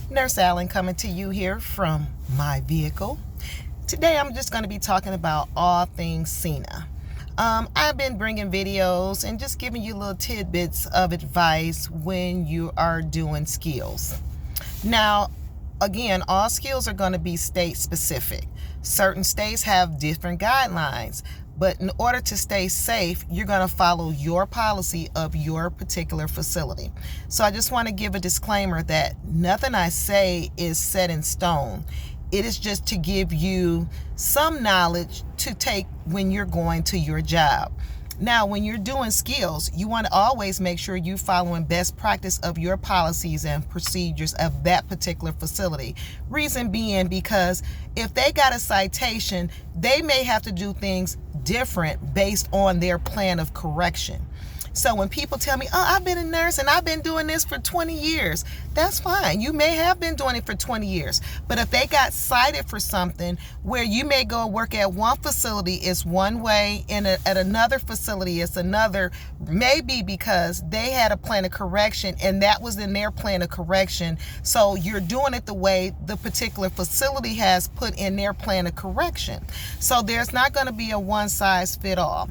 Nurse Allen coming to you here from my vehicle. Today I'm just going to be talking about all things CNA. I've been bringing videos and just giving you little tidbits of advice when you are doing skills. Now, again, all skills are going to be state specific. Certain states have different guidelines, but in order to stay safe, you're going to follow your policy of your particular facility. So I just want to give a disclaimer that nothing I say is set in stone. It is just to give you some knowledge to take when you're going to your job. Now, when you're doing skills, you want to always make sure you're following best practice of your policies and procedures of that particular facility. Reason being because if they got a citation, they may have to do things different based on their plan of correction. So when people tell me, oh, I've been a nurse and I've been doing this for 20 years, that's fine. You may have been doing it for 20 years. But if they got cited for something where you may go work at one facility is one way and at another facility it's another, maybe because they had a plan of correction and that was in their plan of correction. So you're doing it the way the particular facility has put in their plan of correction. So there's not going to be a one size fit all.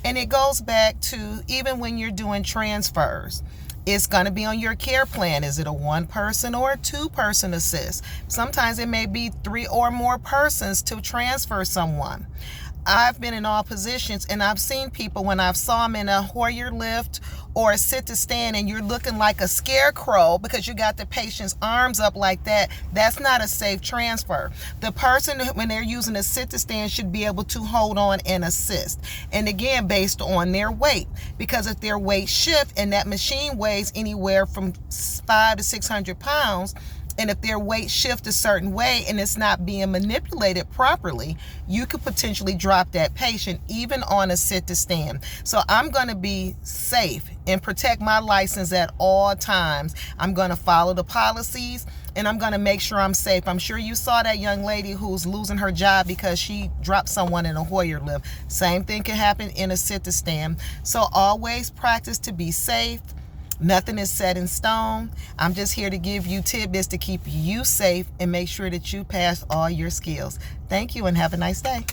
And it goes back to even when you're doing transfers, it's going to be on your care plan. Is it a one person or a two person assist? Sometimes it may be 3 or more persons to transfer someone. I've been in all positions and I've seen people when I've saw them in a Hoyer lift or a sit to stand and you're looking like a scarecrow because you got the patient's arms up like that. That's not a safe transfer. The person, when they're using a sit to stand, should be able to hold on and assist. And again, based on their weight, because if their weight shift and that machine weighs anywhere from 500 to 600 pounds, and if their weight shift a certain way and it's not being manipulated properly, you could potentially drop that patient even on a sit to stand. So I'm going to be safe and protect my license at all times. I'm going to follow the policies and I'm going to make sure I'm safe. I'm sure you saw that young lady who's losing her job because she dropped someone in a Hoyer lift. Same thing can happen in a sit to stand. So always practice to be safe. Nothing is set in stone. I'm just here to give you tidbits to keep you safe and make sure that you pass all your skills. Thank you and have a nice day.